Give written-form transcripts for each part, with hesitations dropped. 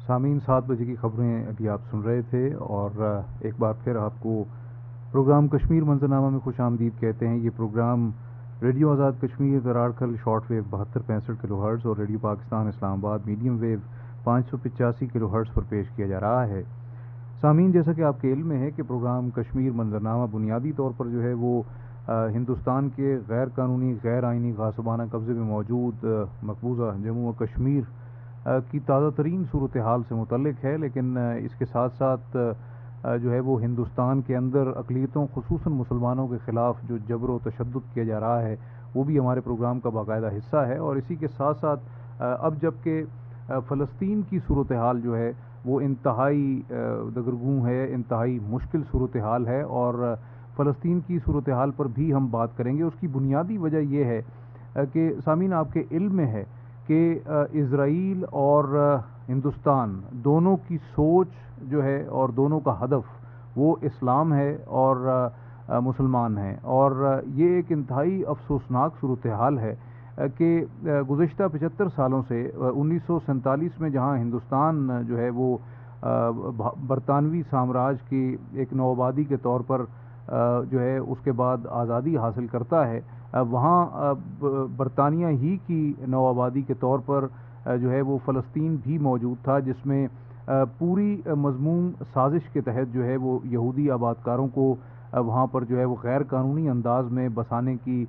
سامعین 7 بجے کی خبریں ابھی آپ سن رہے تھے اور ایک بار پھر آپ کو پروگرام کشمیر منظرنامہ میں خوش آمدید کہتے ہیں۔ یہ programme radio Azad Kashmir دراڑکھل short wave 7265 کلو ہرٹز اور ریڈیو پاکستان اسلام آباد میڈیم ویو 585 کلو ہرٹز پر پیش کیا جا رہا ہے۔ سامعین، جیسا کہ آپ کے علم میں ہے کہ پروگرام کشمیر منظرنامہ بنیادی طور پر جو ہے وہ ہندوستان کے غیر قانونی غیر آئینی غاصبانہ قبضے میں موجود مقبوضہ جموں و کشمیر کی تازہ ترین صورتحال سے متعلق ہے، لیکن اس کے ساتھ ساتھ جو ہے وہ ہندوستان کے اندر اقلیتوں خصوصاً مسلمانوں کے خلاف جو جبر و تشدد کیا جا رہا ہے وہ بھی ہمارے پروگرام کا باقاعدہ حصہ ہے۔ اور اسی کے ساتھ ساتھ اب جب کہ فلسطین کی صورتحال جو ہے وہ انتہائی دگرگوں ہے، انتہائی مشکل صورتحال ہے، اور فلسطین کی صورتحال پر بھی ہم بات کریں گے۔ اس کی بنیادی وجہ یہ ہے کہ سامعین آپ کے علم میں ہے کہ اسرائیل اور ہندوستان دونوں کی سوچ جو ہے اور دونوں کا ہدف وہ اسلام ہے اور مسلمان ہیں، اور یہ ایک انتہائی افسوسناک صورتحال ہے کہ گزشتہ 75 سالوں سے 1947 میں جہاں ہندوستان جو ہے وہ برطانوی سامراج کی ایک نوآبادی کے طور پر جو ہے اس کے بعد آزادی حاصل کرتا ہے، وہاں برطانیہ ہی کی نوآبادی کے طور پر جو ہے وہ فلسطین بھی موجود تھا، جس میں پوری مضمون سازش کے تحت جو ہے وہ یہودی آبادکاروں کو وہاں پر جو ہے وہ غیر قانونی انداز میں بسانے کی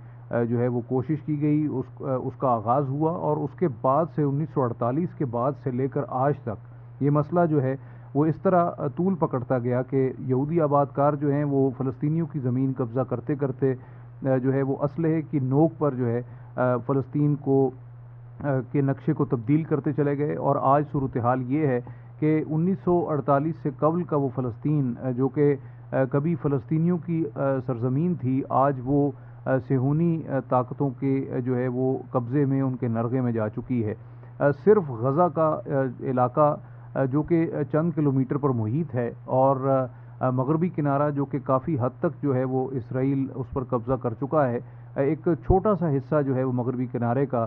جو ہے وہ کوشش کی گئی۔ اس کا آغاز ہوا اور اس کے بعد سے 1948 کے بعد سے لے کر آج تک یہ مسئلہ جو ہے وہ اس طرح طول پکڑتا گیا کہ یہودی آبادکار جو ہیں وہ فلسطینیوں کی زمین قبضہ کرتے کرتے جو ہے وہ اسلحے کی نوک پر جو ہے فلسطین کو کے نقشے کو تبدیل کرتے چلے گئے، اور آج صورتحال یہ ہے کہ 1948 سے قبل کا وہ فلسطین جو کہ کبھی فلسطینیوں کی سرزمین تھی، آج وہ صہیونی طاقتوں کے جو ہے وہ قبضے میں، ان کے نرغے میں جا چکی ہے۔ صرف غزہ کا علاقہ جو کہ چند کلومیٹر پر محیط ہے، اور مغربی کنارہ جو کہ کافی حد تک جو ہے وہ اسرائیل اس پر قبضہ کر چکا ہے، ایک چھوٹا سا حصہ جو ہے وہ مغربی کنارے کا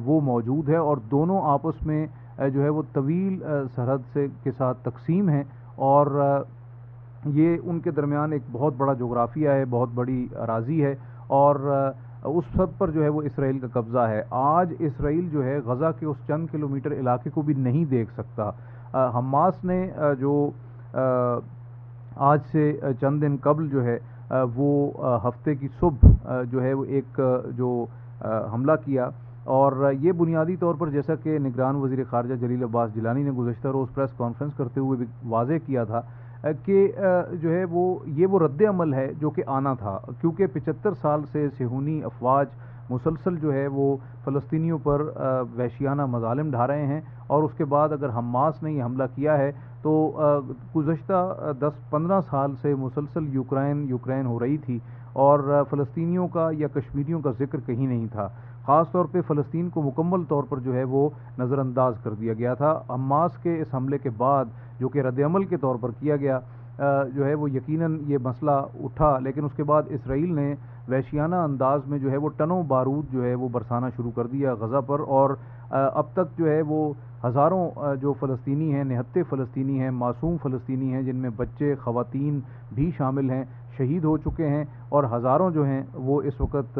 وہ موجود ہے، اور دونوں آپس میں جو ہے وہ طویل سرحد سے کے ساتھ تقسیم ہیں، اور یہ ان کے درمیان ایک بہت بڑا جغرافیہ ہے، بہت بڑی اراضی ہے، اور اس سب پر جو ہے وہ اسرائیل کا قبضہ ہے۔ آج اسرائیل جو ہے غزہ کے اس چند کلومیٹر علاقے کو بھی نہیں دیکھ سکتا۔ حماس نے جو آج سے چند دن قبل جو ہے وہ ہفتے کی صبح جو ہے وہ ایک جو حملہ کیا، اور یہ بنیادی طور پر جیسا کہ نگران وزیر خارجہ جلیل عباس جیلانی نے گزشتہ روز پریس کانفرنس کرتے ہوئے بھی واضح کیا تھا کہ جو ہے وہ رد عمل ہے جو کہ آنا تھا، کیونکہ 75 سال سے صہیونی افواج مسلسل جو ہے وہ فلسطینیوں پر وحشیانہ مظالم ڈھا رہے ہیں، اور اس کے بعد اگر حماس نے یہ حملہ کیا ہے تو گزشتہ 10-15 سال سے مسلسل یوکرین ہو رہی تھی، اور فلسطینیوں کا یا کشمیریوں کا ذکر کہیں نہیں تھا۔ خاص طور پہ فلسطین کو مکمل طور پر جو ہے وہ نظر انداز کر دیا گیا تھا۔ حماس کے اس حملے کے بعد جو کہ رد عمل کے طور پر کیا گیا جو ہے وہ یقیناً یہ مسئلہ اٹھا، لیکن اس کے بعد اسرائیل نے وحشیانہ انداز میں جو ہے وہ ٹنوں بارود جو ہے وہ برسانا شروع کر دیا غزہ پر، اور اب تک جو ہے وہ ہزاروں جو فلسطینی ہیں، نہتے فلسطینی ہیں، معصوم فلسطینی ہیں، جن میں بچے خواتین بھی شامل ہیں، شہید ہو چکے ہیں، اور ہزاروں جو ہیں وہ اس وقت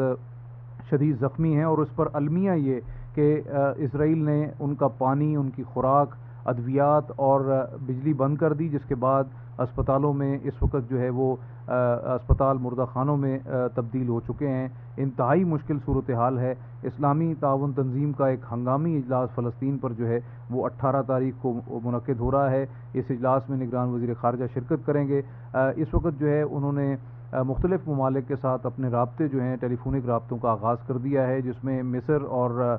شدید زخمی ہیں۔ اور اس پر المیہ یہ کہ اسرائیل نے ان کا پانی، ان کی خوراک، ادویات اور بجلی بند کر دی، جس کے بعد اسپتالوں میں اس وقت جو ہے وہ اسپتال مردہ خانوں میں تبدیل ہو چکے ہیں۔ انتہائی مشکل صورتحال ہے۔ اسلامی تعاون تنظیم کا ایک ہنگامی اجلاس فلسطین پر جو ہے وہ 18 تاریخ کو منعقد ہو رہا ہے۔ اس اجلاس میں نگران وزیر خارجہ شرکت کریں گے۔ اس وقت جو ہے انہوں نے مختلف ممالک کے ساتھ اپنے رابطے جو ہیں ٹیلی فونک رابطوں کا آغاز کر دیا ہے، جس میں مصر اور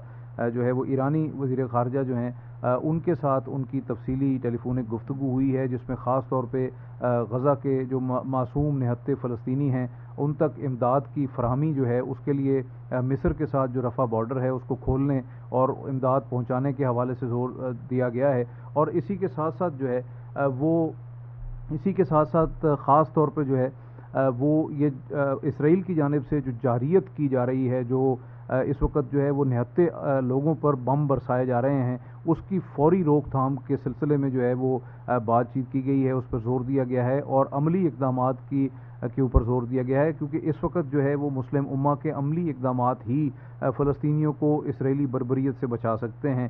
جو ہے وہ ایرانی وزیر خارجہ جو ہیں ان کے ساتھ ان کی تفصیلی ٹیلی فونک گفتگو ہوئی ہے، جس میں خاص طور پہ غزہ کے جو معصوم نہتے فلسطینی ہیں ان تک امداد کی فراہمی جو ہے اس کے لیے مصر کے ساتھ جو رفح بارڈر ہے اس کو کھولنے اور امداد پہنچانے کے حوالے سے زور دیا گیا ہے۔ اور اسی کے ساتھ ساتھ جو ہے خاص طور پہ جو ہے وہ یہ اسرائیل کی جانب سے جو جارحیت کی جا رہی ہے، جو اس وقت جو ہے وہ نہتے لوگوں پر بم برسائے جا رہے ہیں، اس کی فوری روک تھام کے سلسلے میں جو ہے وہ بات چیت کی گئی ہے، اس پر زور دیا گیا ہے اور عملی اقدامات کے اوپر زور دیا گیا ہے، کیونکہ اس وقت جو ہے وہ مسلم امہ کے عملی اقدامات ہی فلسطینیوں کو اسرائیلی بربریت سے بچا سکتے ہیں۔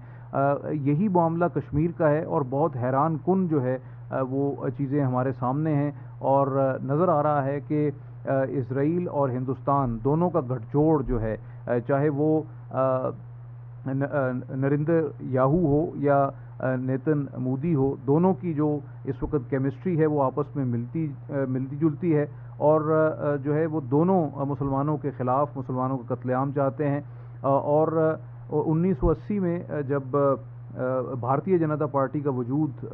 یہی معاملہ کشمیر کا ہے اور بہت حیران کن جو ہے وہ چیزیں ہمارے سامنے ہیں، اور نظر آ رہا ہے کہ اسرائیل اور ہندوستان دونوں کا گٹھ جوڑ جو ہے، چاہے وہ نریندر یاہو ہو یا نیتن مودی ہو، دونوں کی جو اس وقت کیمسٹری ہے وہ آپس میں ملتی جلتی ہے، اور جو ہے وہ دونوں مسلمانوں کے خلاف مسلمانوں کا قتل عام چاہتے ہیں۔ اور 1980 میں جب بھارتیہ جنتا پارٹی کا وجود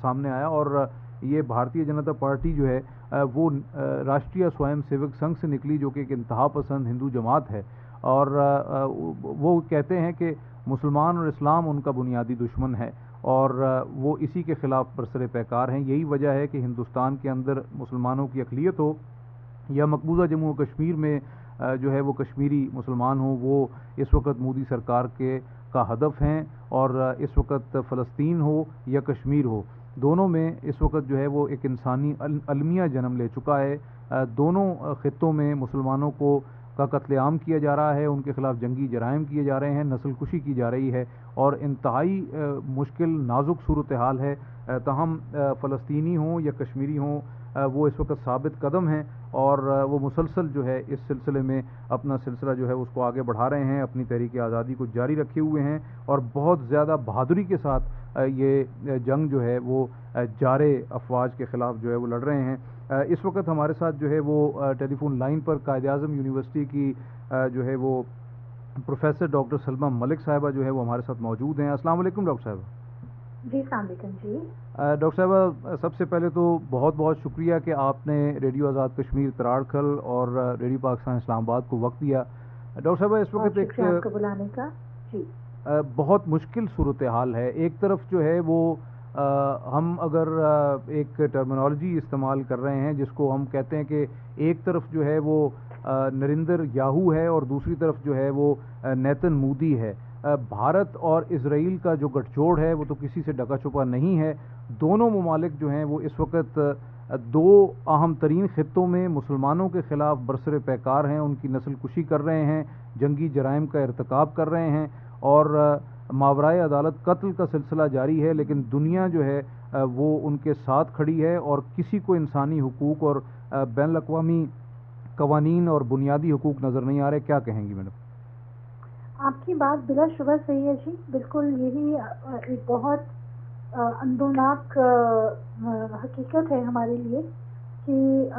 سامنے آیا، اور یہ بھارتیہ جنتا پارٹی جو ہے وہ راشٹریہ سوئم سیوک سنگھ سے نکلی، جو کہ ایک انتہا پسند ہندو جماعت ہے، اور وہ کہتے ہیں کہ مسلمان اور اسلام ان کا بنیادی دشمن ہے، اور وہ اسی کے خلاف برسر پیکار ہیں۔ یہی وجہ ہے کہ ہندوستان کے اندر مسلمانوں کی اقلیت ہو یا مقبوضہ جموں و کشمیر میں جو ہے وہ کشمیری مسلمان ہوں، وہ اس وقت مودی سرکار کا ہدف ہیں، اور اس وقت فلسطین ہو یا کشمیر ہو، دونوں میں اس وقت جو ہے وہ ایک انسانی المیہ جنم لے چکا ہے۔ دونوں خطوں میں مسلمانوں کا قتل عام کیا جا رہا ہے، ان کے خلاف جنگی جرائم کیے جا رہے ہیں، نسل کشی کی جا رہی ہے، اور انتہائی مشکل نازک صورتحال ہے۔ تاہم فلسطینی ہوں یا کشمیری ہوں، وہ اس وقت ثابت قدم ہیں، اور وہ مسلسل جو ہے اس سلسلے میں اپنا سلسلہ جو ہے اس کو آگے بڑھا رہے ہیں، اپنی تحریک آزادی کو جاری رکھے ہوئے ہیں، اور بہت زیادہ بہادری کے ساتھ یہ جنگ جو ہے وہ جارے افواج کے خلاف جو ہے وہ لڑ رہے ہیں۔ اس وقت ہمارے ساتھ جو ہے وہ ٹیلی فون لائن پر قائد اعظم یونیورسٹی کی جو ہے وہ پروفیسر ڈاکٹر سلمہ ملک صاحبہ جو ہے وہ ہمارے ساتھ موجود ہیں۔ السلام علیکم ڈاکٹر صاحبہ۔ جی السلام علیکم جی۔ ڈاکٹر صاحبہ، سب سے پہلے تو بہت بہت شکریہ کہ آپ نے ریڈیو آزاد کشمیر تراڑکھل اور ریڈیو پاکستان اسلام آباد کو وقت دیا۔ ڈاکٹر صاحبہ، اس وقت ایک آپ کو بلانے کا جی بہت مشکل صورتحال ہے۔ ایک طرف جو ہے وہ ہم اگر ایک ٹرمینالوجی استعمال کر رہے ہیں جس کو ہم کہتے ہیں کہ ایک طرف جو ہے وہ نریندر یاہو ہے اور دوسری طرف جو ہے وہ نیتن مودی ہے۔ بھارت اور اسرائیل کا جو گٹھ جوڑ ہے وہ تو کسی سے ڈکا چھپا نہیں ہے۔ دونوں ممالک جو ہیں وہ اس وقت دو اہم ترین خطوں میں مسلمانوں کے خلاف برسر پیکار ہیں، ان کی نسل کشی کر رہے ہیں، جنگی جرائم کا ارتکاب کر رہے ہیں، اور ماورائے عدالت قتل کا سلسلہ جاری ہے، لیکن دنیا جو ہے وہ ان کے ساتھ کھڑی ہے، اور کسی کو انسانی حقوق اور بین الاقوامی قوانین اور بنیادی حقوق نظر نہیں آ رہے۔ کیا کہیں گی میڈم؟ آپ کی بات بلا شبہ صحیح ہے جی، بالکل یہی ایک بہت اندوناک حقیقت ہے ہمارے لیے کہ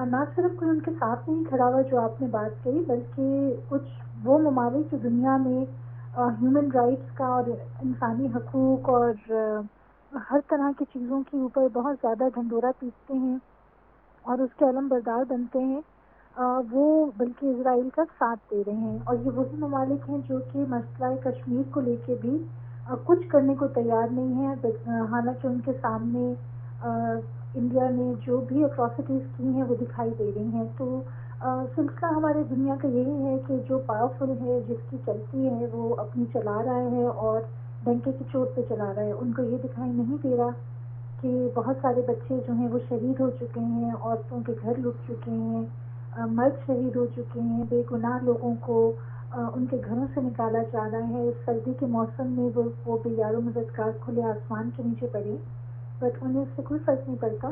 نہ صرف کوئی ان کے ساتھ نہیں کھڑا ہوا جو آپ نے بات کہی، بلکہ کچھ وہ ممالک جو دنیا میں ہیومن رائٹس کا اور انسانی حقوق اور ہر طرح کی چیزوں کے اوپر بہت زیادہ ڈھنڈورا پیستے ہیں اور اس کے علم بردار بنتے ہیں، وہ بلکہ اسرائیل کا ساتھ دے رہے ہیں۔ اور یہ وہی ممالک ہیں جو کہ مسئلہ کشمیر کو لے کے بھی کچھ کرنے کو تیار نہیں ہے، حالانکہ ان کے سامنے انڈیا نے جو بھی اٹراسٹیز کی ہیں وہ دکھائی دے رہی ہیں۔ تو سلسلہ ہمارے دنیا کا یہی ہے کہ جو پاورفل ہے، جس کی چلتی ہے، وہ اپنی چلا رہا ہے اور ڈنکے کی چوٹ پہ چلا رہا ہے۔ ان کو یہ دکھائی نہیں دے رہا کہ بہت سارے بچے جو ہیں وہ شہید ہو چکے ہیں، عورتوں کے گھر لٹ چکے ہیں، مرد شہید ہو چکے ہیں، بے گناہ لوگوں کو ان کے گھروں سے نکالا جا رہا ہے۔ سردی کے موسم میں وہ بے یار و مددگار کھلے آسمان کے نیچے پڑے، بٹ انہیں اس سے کوئی فرق نہیں پڑتا۔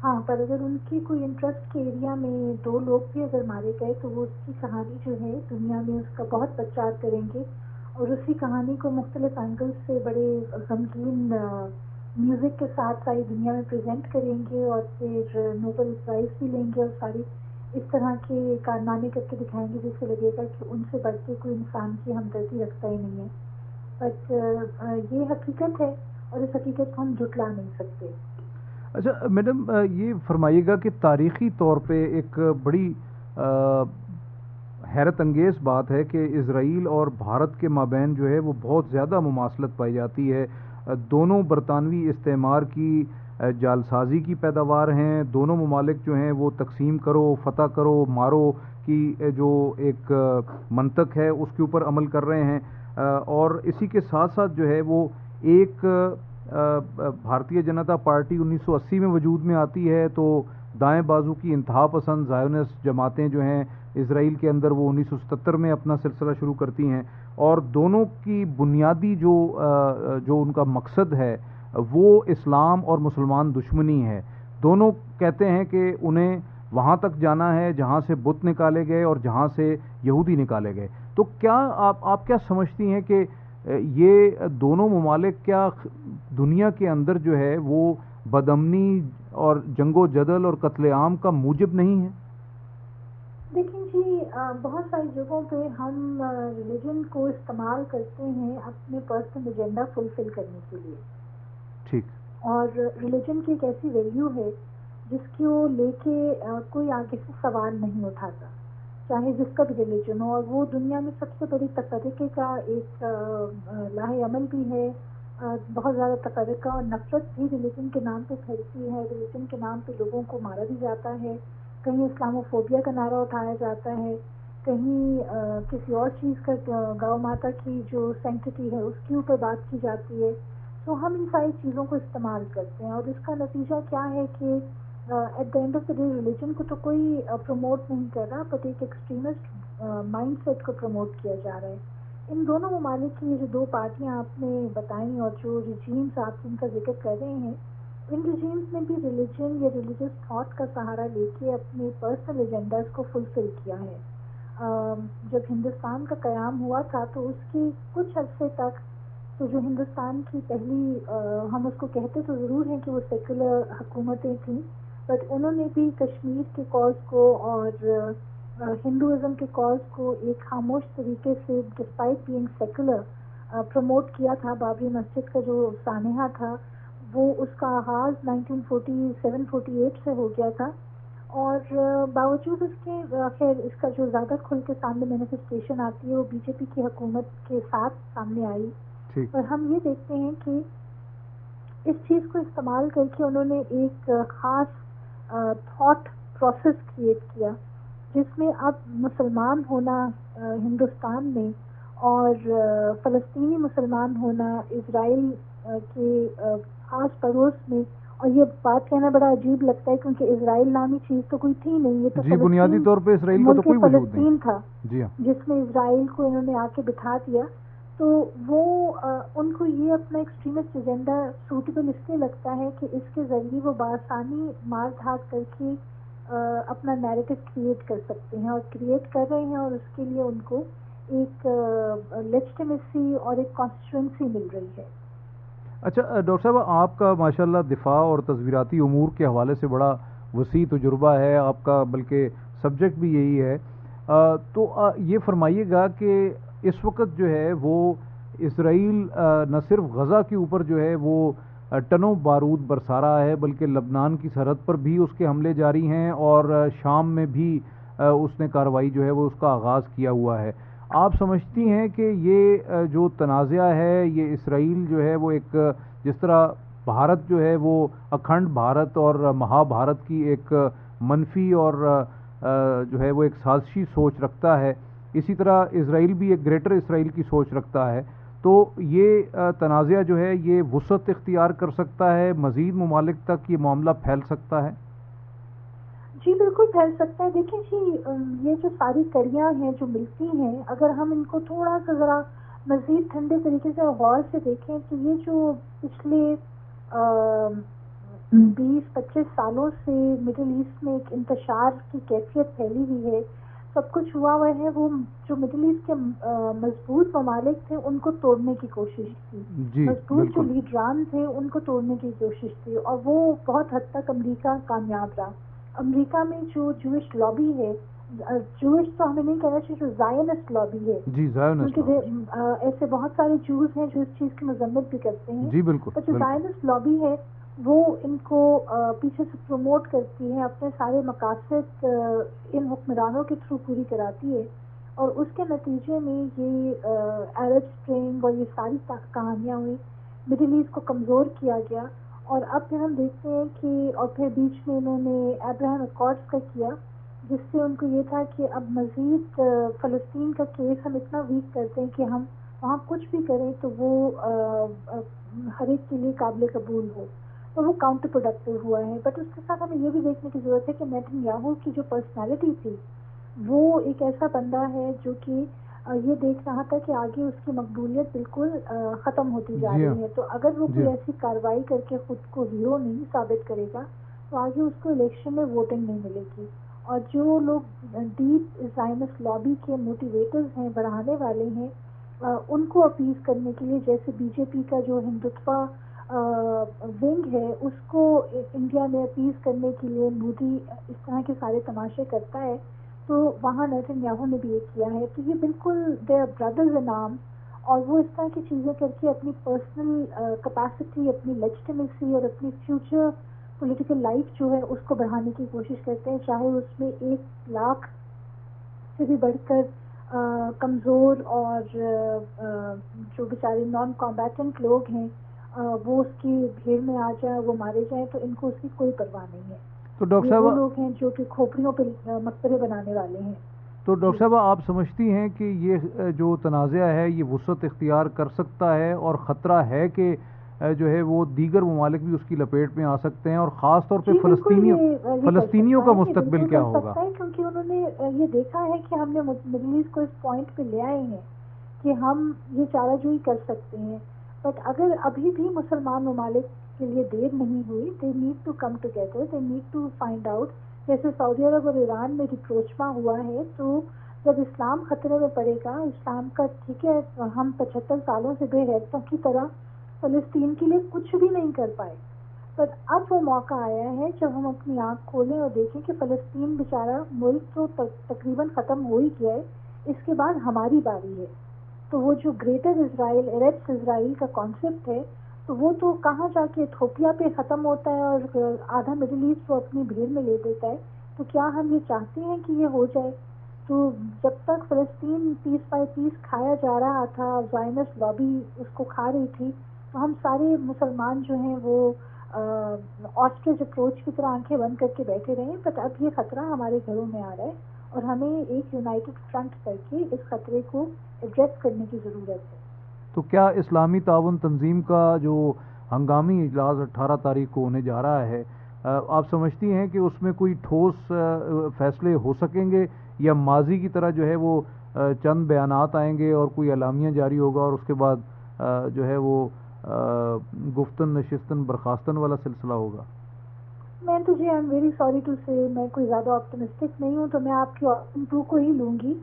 ہاں، پر اگر ان کی کوئی انٹرسٹ کے ایریا میں 2 لوگ بھی اگر مارے گئے تو وہ اس کی کہانی جو ہے دنیا میں اس کا بہت پرچار کریں گے، اور اسی کہانی کو مختلف اینگل سے بڑے غمگین میوزک کے ساتھ ساری دنیا میں پریزنٹ کریں گے، اور پھر نوبل پرائز بھی لیں گے، اور ساری اس طرح کے کارنامے کر کے دکھائیں گے جس سے لگے گا کہ ان سے بڑھ کے کوئی انسان کی ہمدردی رکھتا ہی نہیں ہے۔ بٹ یہ حقیقت ہے اور اس حقیقت کو ہم جھٹلا نہیں سکتے۔ اچھا میڈم، یہ فرمائیے گا کہ تاریخی طور پہ ایک بڑی حیرت انگیز بات ہے کہ اسرائیل اور بھارت کے مابین جو ہے وہ بہت زیادہ مماثلت پائی جاتی ہے۔ دونوں برطانوی استعمار کی جالسازی کی پیداوار ہیں۔ دونوں ممالک جو ہیں وہ تقسیم کرو، فتح کرو، مارو کی جو ایک منطق ہے اس کے اوپر عمل کر رہے ہیں، اور اسی کے ساتھ ساتھ جو ہے وہ ایک بھارتیہ جنتا پارٹی 1980 میں وجود میں آتی ہے تو دائیں بازو کی انتہا پسند زائونسٹ جماعتیں جو ہیں اسرائیل کے اندر وہ 1977 میں اپنا سلسلہ شروع کرتی ہیں، اور دونوں کی بنیادی جو ان کا مقصد ہے وہ اسلام اور مسلمان دشمنی ہے۔ دونوں کہتے ہیں کہ انہیں وہاں تک جانا ہے جہاں سے بت نکالے گئے اور جہاں سے یہودی نکالے گئے۔ تو کیا آپ کیا سمجھتی ہیں کہ یہ دونوں ممالک کیا دنیا کے اندر جو ہے وہ بدامنی اور جنگ و جدل اور قتل عام کا موجب نہیں ہے؟ دیکھیں جی، بہت ساری جگہوں پہ ہم ریلیجن کو استعمال کرتے ہیں اپنے پرسنل ایجنڈا فلفل کرنے کے لیے، ٹھیک۔ اور ریلیجن کی ایک ایسی ویلیو ہے جس کو لے کے کوئی آگے سے سوال نہیں اٹھاتا، چاہے جس کا بھی ریلیجن ہو، اور وہ دنیا میں سب سے بڑی تفرقے کا ایک لاہ عمل بھی ہے۔ بہت زیادہ تفرقہ اور نفرت بھی ریلیجن کے نام پہ پھیلتی ہے، ریلیجن کے نام پہ لوگوں کو مارا بھی جاتا ہے، کہیں اسلاموفوبیا کا نعرہ اٹھایا جاتا ہے، کہیں کسی اور چیز کا، گاؤں ماتا کی جو سینکٹی ہے اس کے اوپر بات کی جاتی ہے۔ تو ہم ان ساری چیزوں کو استعمال کرتے ہیں، اور اس کا نتیجہ کیا ہے کہ at the end of the day religion کو تو کوئی پروموٹ نہیں کر رہا، بٹ ایک ایکسٹریمسٹ مائنڈ سیٹ کو پروموٹ کیا جا رہا ہے۔ ان دونوں ممالک کی جو دو پارٹیاں آپ نے بتائیں اور جو ریجیمز آپ ان کا ذکر کر رہے ہیں، ان ریجیمز نے بھی ریلیجن یا ریلیجس تھاٹ کا سہارا لے کے اپنے پرسنل ایجنڈاز کو فلفل کیا ہے۔ جب ہندوستان کا قیام ہوا تھا تو اس کی کچھ عرصے تک تو جو ہندوستان کی پہلی ہم اس کو کہتے تو ضرور ہیں کہ وہ سیکولر حکومتیں تھیں، بٹ انہوں نے بھی کشمیر کے کاز کو اور ہندوازم کے کاز کو ایک خاموش طریقے سے ڈسپائٹ بینگ سیکولر پروموٹ کیا تھا۔ بابری مسجد کا جو سانحہ تھا وہ اس کا آغاز 1947-48 سے ہو گیا تھا، اور باوجود اس کے خیر اس کا جو زیادہ کھل کے سامنے مینیفیسٹیشن آتی ہے وہ بی جے پی کی حکومت کے ساتھ سامنے آئی، اور ہم یہ دیکھتے ہیں کہ اس چیز کو استعمال کر کے انہوں نے ایک خاص تھاٹ پروسیس کریٹ کیا جس میں اب مسلمان ہونا ہندوستان میں اور فلسطینی مسلمان ہونا اسرائیل کے آس پڑوس میں، اور یہ بات کہنا بڑا عجیب لگتا ہے کیونکہ اسرائیل نامی چیز تو کوئی تھی نہیں، یہ تو جی بنیادی طور پہ اسرائیل کا تو ملک کوئی وجود نہیں فلسطین تھا، جی ہاں، جس میں اسرائیل کو انہوں نے آ کے بٹھا دیا۔ تو وہ ان کو یہ اپنا ایکسٹریمسٹ ایجنڈا سوٹیبل اس لیے لگتا ہے کہ اس کے ذریعے وہ بآسانی مار دھاڑ کر کے اپنا نیریٹو کریٹ کر سکتے ہیں، اور کریٹ کر رہے ہیں، اور اس کے لیے ان کو ایک لیجٹمیسی اور ایک کانسٹیچوئنسی مل رہی ہے۔ اچھا ڈاکٹر صاحب، آپ کا ماشاءاللہ دفاع اور تصویراتی امور کے حوالے سے بڑا وسیع تجربہ ہے آپ کا، بلکہ سبجیکٹ بھی یہی ہے، تو یہ فرمائیے گا کہ اس وقت جو ہے وہ اسرائیل نہ صرف غزہ کے اوپر جو ہے وہ ٹنوں بارود برسا رہا ہے، بلکہ لبنان کی سرحد پر بھی اس کے حملے جاری ہیں، اور شام میں بھی اس نے کارروائی جو ہے وہ اس کا آغاز کیا ہوا ہے۔ آپ سمجھتی ہیں کہ یہ جو تنازعہ ہے، یہ اسرائیل جو ہے وہ ایک جس طرح بھارت جو ہے وہ اکھنڈ بھارت اور مہا بھارت کی ایک منفی اور جو ہے وہ ایک سازشی سوچ رکھتا ہے، اسی طرح اسرائیل بھی ایک گریٹر اسرائیل کی سوچ رکھتا ہے، تو یہ تنازعہ جو ہے یہ وسعت اختیار کر سکتا ہے، مزید ممالک تک یہ معاملہ پھیل سکتا ہے؟ جی بالکل پھیل سکتا ہے۔ دیکھیں جی، یہ جو ساری کڑیاں ہیں جو ملتی ہیں، اگر ہم ان کو تھوڑا سا ذرا مزید ٹھنڈے طریقے سے غور سے دیکھیں تو یہ جو پچھلے 20-25 سالوں سے مڈل ایسٹ میں ایک انتشار کی کیفیت پھیلی ہوئی ہے، سب کچھ ہوا ہوا ہے، وہ جو مڈل ایسٹ کے مضبوط ممالک تھے ان کو توڑنے کی کوشش تھی، جی مضبوط جو بالکل، لیڈران تھے ان کو توڑنے کی کوشش تھی، اور وہ بہت حد تک امریکہ کامیاب رہا۔ امریکہ میں جو جوش لابی ہے، جوش تو ہمیں نہیں کہنا چاہیے، جو زائنسٹ لابی ہے، جی زائونسٹ لوگ، کیونکہ ایسے بہت سارے جوز ہیں جو اس چیز کی مذمت بھی کرتے ہیں، جی بالکل پر جو بالکل، زائنسٹ لابی ہے وہ ان کو پیچھے سے پروموٹ کرتی ہے، اپنے سارے مقاصد ان حکمرانوں کے تھرو پوری کراتی ہے، اور اس کے نتیجے میں یہ عرب اسپرنگ اور یہ ساری کہانیاں ہوئی، مڈل ایسٹ کو کمزور کیا گیا، اور اب پھر ہم دیکھتے ہیں کہ اور پھر بیچ میں انہوں نے ابراہم اکارڈز کا کیا، جس سے ان کو یہ تھا کہ اب مزید فلسطین کا کیس ہم اتنا ویک کرتے ہیں کہ ہم وہاں کچھ بھی کریں تو وہ ہر ایک کے لیے قابل قبول ہو، تو وہ کاؤنٹر پروڈکٹیو ہوا ہے. بٹ اس کے ساتھ ہمیں یہ بھی دیکھنے کی ضرورت ہے کہ نیتن یاہو کی جو پرسنالٹی تھی وہ ایک ایسا بندہ ہے جو کہ یہ دیکھ رہا تھا کہ آگے اس کی مقبولیت بالکل ختم ہوتی جا جی ہاں، رہی ہے. تو اگر وہ جی کوئی ہاں، ایسی کارروائی کر کے خود کو ہیرو نہیں ثابت کرے گا تو آگے اس کو الیکشن میں ووٹنگ نہیں ملے گی. اور جو لوگ ڈیپ زائنس لابی کے موٹیویٹرز ہیں، بڑھانے والے ہیں، ان کو اپیز کرنے کے لیے، جیسے بی جے پی کا جو ہندوتوا ونگ ہے اس کو انڈیا میں اپیز کرنے کے لیے مودی اس طرح کے سارے تماشے کرتا ہے، تو وہاں نیتن یاہو نے بھی یہ کیا ہے. تو یہ بالکل دے آر برادرز ان آرم، اور وہ اس طرح کی چیزیں کر کے اپنی پرسنل کیپیسٹی، اپنی لیجٹمیسی اور اپنی فیوچر پولیٹیکل لائف جو ہے اس کو بڑھانے کی کوشش کرتے ہیں، چاہے اس میں 1 لاکھ سے بھی بڑھ کر کمزور اور جو بیچارے نان کمبیٹنٹ لوگ ہیں وہ اس کی بھیڑ میں آ جائیں، وہ مارے جائیں، تو ان کو اس کی کوئی پرواہ نہیں ہے. تو ڈاکٹر یہ وہ صاحبہ لوگ ہیں جو کہ کھوپڑیوں پہ مقبرے بنانے والے ہیں. تو ڈاکٹر جی صاحبہ آپ سمجھتی ہیں کہ یہ جو تنازعہ ہے یہ وسعت اختیار کر سکتا ہے، اور خطرہ ہے کہ جو ہے وہ دیگر ممالک بھی اس کی لپیٹ میں آ سکتے ہیں، اور خاص طور پہ جی بالکل یہ کر فلسطینیوں سکتا کا ہے، یہ مستقبل بالکل کیا کر ہوگا؟ سکتا ہے، کیونکہ انہوں نے یہ دیکھا ہے کہ ہم نے مڈل ایسٹ کو اس پوائنٹ پہ لے آئے ہیں کہ ہم یہ چارہ جوئی کر سکتے ہیں. بٹ اگر ابھی بھی مسلمان ممالک کے لیے دیر نہیں ہوئی، they need to come together, they need to find out. جیسے سعودی عرب اور ایران میں ریپروچمہ ہوا ہے، تو جب اسلام خطرے میں پڑے گا، اسلام کا ٹھیک ہے ہم 75 سالوں سے بے غیرتوں کی طرح فلسطین کے لیے کچھ بھی نہیں کر پائے، پر اب وہ موقع آیا ہے جب ہم اپنی آنکھ کھولیں اور دیکھیں کہ فلسطین بیچارہ ملک تو تقریباً ختم ہو ہی گیا ہے، اس کے بعد ہماری باری ہے. تو وہ جو گریٹر اسرائیل، ایربس اسرائیل کا کانسیپٹ ہے، تو وہ تو کہاں جا کے ایتھوپیا پہ ختم ہوتا ہے اور آدھا مڈل ایسٹ کو اپنی بھیڑ میں لے دیتا ہے. تو کیا ہم یہ چاہتے ہیں کہ یہ ہو جائے؟ تو جب تک فلسطین پیس بائی پیس کھایا جا رہا تھا، زائنس لابی اس کو کھا رہی تھی، تو ہم سارے مسلمان جو ہیں وہ آسٹرچ اپروچ کی طرح آنکھیں بند کر کے بیٹھے رہے. بٹ اب یہ خطرہ ہمارے گھروں میں آ رہا ہے اور ہمیں ایک یونائٹڈ فرنٹ کر کے اس خطرے کو ایڈریس کرنے کی ضرورت ہے. تو کیا اسلامی تعاون تنظیم کا جو ہنگامی اجلاس 18 تاریخ کو ہونے جا رہا ہے، آپ سمجھتی ہیں کہ اس میں کوئی ٹھوس فیصلے ہو سکیں گے، یا ماضی کی طرح جو ہے وہ چند بیانات آئیں گے اور کوئی اعلامیہ جاری ہوگا اور اس کے بعد جو ہے وہ گفتن نشستن برخاستن والا سلسلہ ہوگا؟ میں تو جی I am very sorry to سے، میں کوئی زیادہ آپٹمسٹک نہیں ہوں، تو میں آپ کی آپشن 2 کو ہی لوں گی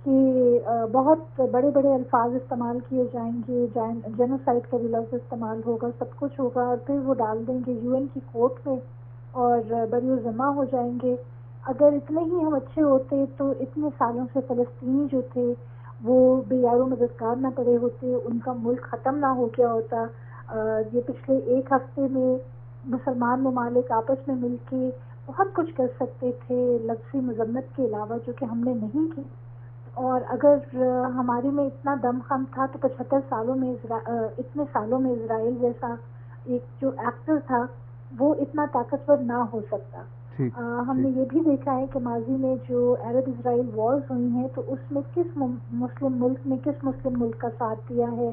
کہ بہت بڑے بڑے الفاظ استعمال کیے جائیں گے، جینوسائڈ کا بھی لفظ استعمال ہوگا، سب کچھ ہوگا، اور پھر وہ ڈال دیں گے UN کی کورٹ میں اور بری و ذمہ ہو جائیں گے. اگر اتنے ہی ہم اچھے ہوتے تو اتنے سالوں سے فلسطینی جو تھے وہ بے یار و مددگار نہ پڑے ہوتے، ان کا ملک ختم نہ ہو گیا ہوتا. یہ پچھلے 1 ہفتے میں مسلمان ممالک آپس میں مل کے بہت کچھ کر سکتے تھے لفظی مذمت کے علاوہ، جو کہ ہم نے نہیں کی. اور اگر ہمارے میں اتنا دم خم تھا تو 75 سالوں میں اتنے سالوں میں اسرائیل جیسا ایک جو ایکٹر تھا وہ اتنا طاقتور نہ ہو سکتا. ٹھیک ہم نے ٹھیک. یہ بھی دیکھا ہے کہ ماضی میں جو عرب اسرائیل وارز ہوئی ہیں تو اس میں کس مسلم ملک نے کس مسلم ملک کا ساتھ دیا ہے،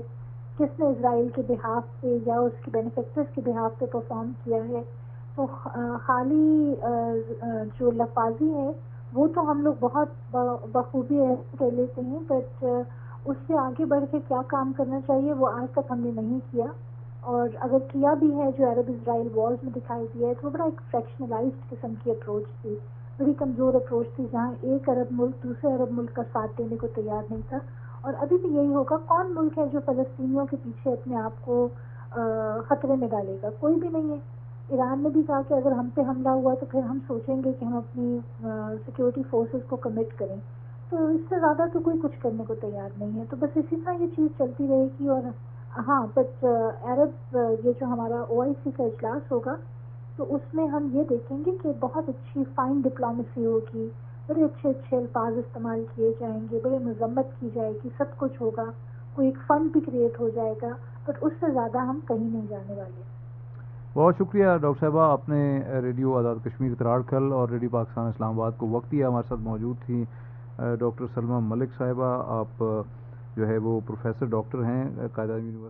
کس نے اسرائیل کے بہاف پہ یا اس کے بینیفیکٹرز کے بہاف پہ پرفارم کیا ہے. تو خالی جو لفاظی ہے وہ تو ہم لوگ بہت بخوبی کر لیتے ہیں، بٹ اس سے آگے بڑھ کے کیا کام کرنا چاہیے وہ آج تک ہم نے نہیں کیا. اور اگر کیا بھی ہے جو عرب اسرائیل وارز میں دکھائی دیا ہے تو وہ بڑا ایک فریکشنلائزڈ قسم کی اپروچ تھی، بڑی کمزور اپروچ تھی، جہاں ایک عرب ملک دوسرے عرب ملک کا ساتھ دینے کو تیار نہیں تھا. اور ابھی بھی یہی ہوگا. کون ملک ہے جو فلسطینیوں کے پیچھے اپنے آپ کو خطرے میں ڈالے گا؟ کوئی بھی نہیں ہے. ایران نے بھی کہا کہ اگر ہم پہ حملہ ہوا تو پھر ہم سوچیں گے کہ ہم اپنی سیکورٹی فورسز کو کمٹ کریں. تو اس سے زیادہ تو کوئی کچھ کرنے کو تیار نہیں ہے. تو بس اسی طرح یہ چیز چلتی رہے گی. اور ہاں بٹ عرب یہ جو ہمارا OIC کا اجلاس ہوگا تو اس میں ہم یہ دیکھیں گے کہ بہت اچھی فائن ڈپلومیسی ہوگی، بڑے اچھے اچھے الفاظ استعمال کیے جائیں گے، بڑے مذمت کی جائے گی، سب کچھ ہوگا، کوئی ایک فنڈ بھی کریٹ ہو جائے گا. بٹ اس سے زیادہ ہم کہیں نہیں جانے والے. بہت شکریہ ڈاکٹر صاحبہ، آپ نے ریڈیو آزاد کشمیر تراڑکھل اور ریڈیو پاکستان اسلام آباد کو وقت دیا. ہمارے ساتھ موجود تھیں ڈاکٹر سلمہ ملک صاحبہ. آپ جو ہے وہ پروفیسر ڈاکٹر ہیں قائد اعظم یونیورسٹی